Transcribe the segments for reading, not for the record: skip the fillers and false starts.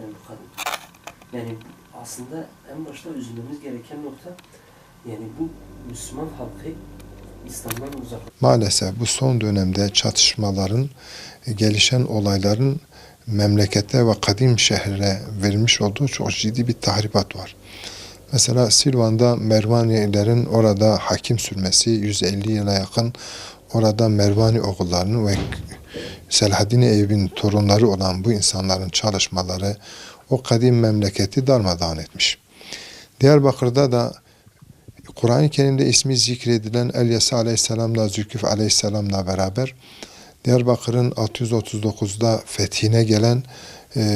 Yani bu kadar. Yani aslında en başta üzülmemiz gereken nokta, yani bu Müslüman halkı İslam'dan uzak. Maalesef bu son dönemde çatışmaların, gelişen olayların memlekete ve kadim şehre verilmiş olduğu çok ciddi bir tahribat var. Mesela Silvan'da Mervanilerin orada hakim sürmesi, 150 yıla yakın orada Mervani oğullarının ve Selahaddin Eyyubi'nin torunları olan bu insanların çalışmaları o kadim memleketi darmadağın etmiş. Diyarbakır'da da Kur'an-ı Kerim'de ismi zikredilen Elyasa Aleyhisselam'la Zülküf Aleyhisselam'la beraber Diyarbakır'ın 639'da fethine gelen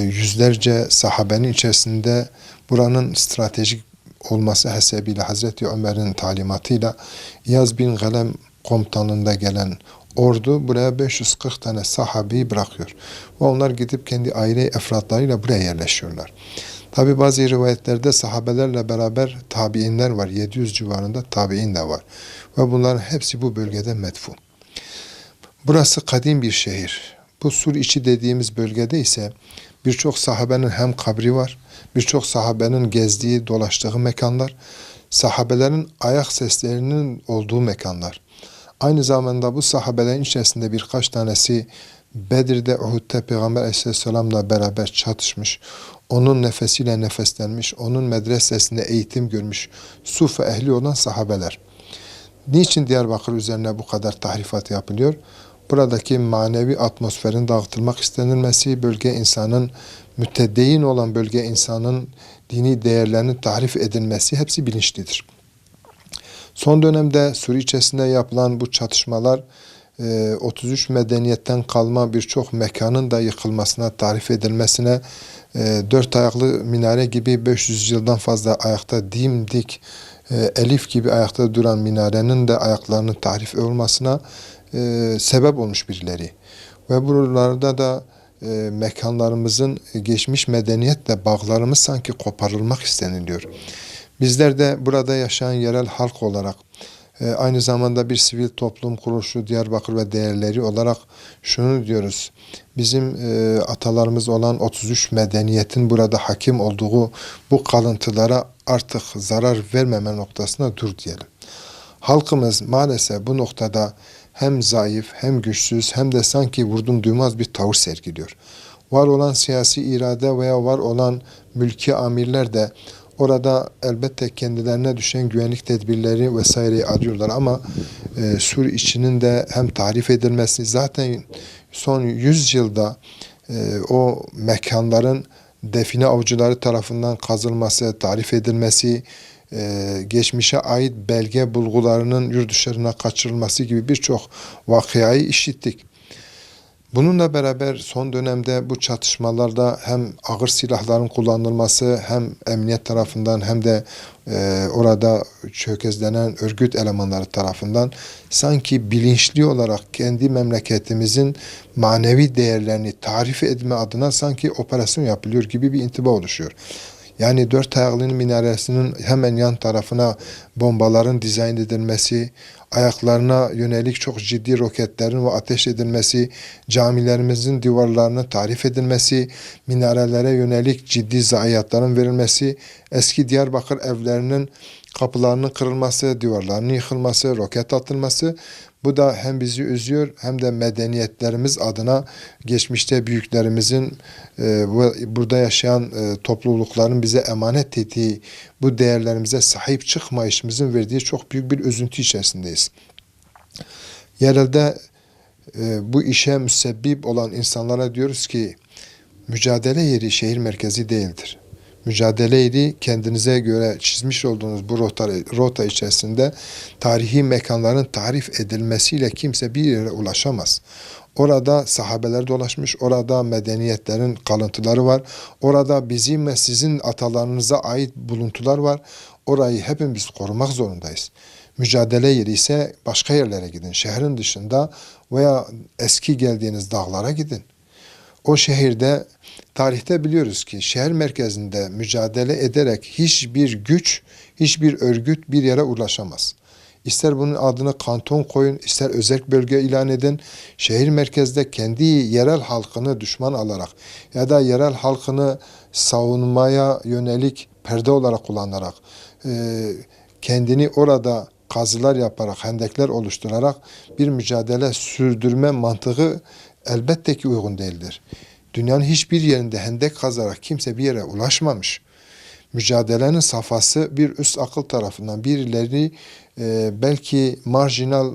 yüzlerce sahabenin içerisinde buranın stratejik olması hasebiyle Hazreti Ömer'in talimatıyla İyaz bin Galem komutanlığında gelen ordu buraya 540 tane sahabeyi bırakıyor. Ve onlar gidip kendi aile efratlarıyla buraya yerleşiyorlar. Tabi bazı rivayetlerde sahabelerle beraber tabiinler var. 700 civarında tabiin de var. Ve bunların hepsi bu bölgede medfun. Burası kadim bir şehir. Bu Sur içi dediğimiz bölgede ise birçok sahabenin hem kabri var, birçok sahabenin gezdiği, dolaştığı mekanlar, sahabelerin ayak seslerinin olduğu mekanlar. Aynı zamanda bu sahabelerin içerisinde birkaç tanesi Bedir'de, Uhud'da Peygamber Aleyhisselam'la beraber çatışmış, onun nefesiyle nefeslenmiş, onun medresesinde eğitim görmüş, Sufa ehli olan sahabeler. Niçin Diyarbakır üzerine bu kadar tahrifat yapılıyor? Buradaki manevi atmosferin dağıtılmak istenilmesi, bölge insanın, mütedeyyin olan bölge insanın dini değerlerinin tahrif edilmesi hepsi bilinçlidir. Son dönemde Suriye içerisinde yapılan bu çatışmalar 33 medeniyetten kalma birçok mekanın da yıkılmasına, tarif edilmesine, dört ayaklı minare gibi 500 yıldan fazla ayakta dimdik, elif gibi ayakta duran minarenin de ayaklarının tarif olmasına sebep olmuş birileri. Ve buralarda da mekanlarımızın geçmiş medeniyetle bağlarımız sanki koparılmak isteniliyor. Bizler de burada yaşayan yerel halk olarak aynı zamanda bir sivil toplum kuruluşu Diyarbakır ve değerleri olarak şunu diyoruz. Bizim atalarımız olan 33 medeniyetin burada hakim olduğu bu kalıntılara artık zarar vermeme noktasına dur diyelim. Halkımız maalesef bu noktada hem zayıf hem güçsüz hem de sanki vurdum duymaz bir tavır sergiliyor. Var olan siyasi irade veya var olan mülki amirler de orada elbette kendilerine düşen güvenlik tedbirleri vesaireyi alıyorlar ama Sur içinin de hem tarif edilmesi zaten son 100 yılda o mekanların define avcıları tarafından kazılması, tarif edilmesi, geçmişe ait belge bulgularının yurt dışarına kaçırılması gibi birçok vakayı işittik. Bununla beraber son dönemde bu çatışmalarda hem ağır silahların kullanılması hem emniyet tarafından hem de orada çökezlenen örgüt elemanları tarafından sanki bilinçli olarak kendi memleketimizin manevi değerlerini tarif etme adına sanki operasyon yapılıyor gibi bir intiba oluşuyor. Yani dört ayaklının minaresinin hemen yan tarafına bombaların dizayn edilmesi, ayaklarına yönelik çok ciddi roketlerin ve ateş edilmesi, camilerimizin duvarlarının tarif edilmesi, minarelere yönelik ciddi zayiatların verilmesi, eski Diyarbakır evlerinin kapılarının kırılması, duvarlarının yıkılması, roket atılması, bu da hem bizi üzüyor hem de medeniyetlerimiz adına geçmişte büyüklerimizin ve burada yaşayan toplulukların bize emanet ettiği bu değerlerimize sahip çıkmayışımızın verdiği çok büyük bir üzüntü içerisindeyiz. Yerelde bu işe müsebbip olan insanlara diyoruz ki mücadele yeri şehir merkezi değildir. Mücadele yeri kendinize göre çizmiş olduğunuz bu rota içerisinde tarihi mekanların tarif edilmesiyle kimse bir yere ulaşamaz. Orada sahabeler dolaşmış, orada medeniyetlerin kalıntıları var, orada bizim ve sizin atalarınıza ait buluntular var. Orayı hepimiz korumak zorundayız. Mücadele yeri ise başka yerlere gidin, şehrin dışında veya eski geldiğiniz dağlara gidin. O şehirde tarihte biliyoruz ki şehir merkezinde mücadele ederek hiçbir güç, hiçbir örgüt bir yere ulaşamaz. İster bunun adını kanton koyun, ister özel bölge ilan edin. Şehir merkezde kendi yerel halkını düşman alarak ya da yerel halkını savunmaya yönelik perde olarak kullanarak kendini orada kazılar yaparak, hendekler oluşturarak bir mücadele sürdürme mantığı elbette ki uygun değildir. Dünyanın hiçbir yerinde hendek kazarak kimse bir yere ulaşmamış. Mücadelenin safhası bir üst akıl tarafından birileri belki marjinal,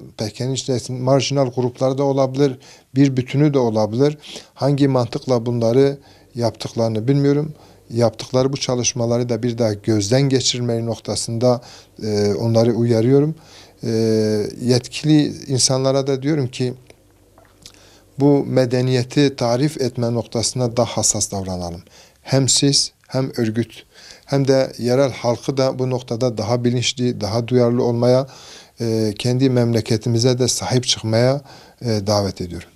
marjinal gruplarda olabilir, bir bütünü de olabilir. Hangi mantıkla bunları yaptıklarını bilmiyorum. Yaptıkları bu çalışmaları da bir daha gözden geçirmeyi noktasında onları uyarıyorum. Yetkili insanlara da diyorum ki bu medeniyeti tarif etme noktasında daha hassas davranalım. Hem siz hem örgüt hem de yerel halkı da bu noktada daha bilinçli, daha duyarlı olmaya, kendi memleketimize de sahip çıkmaya davet ediyorum.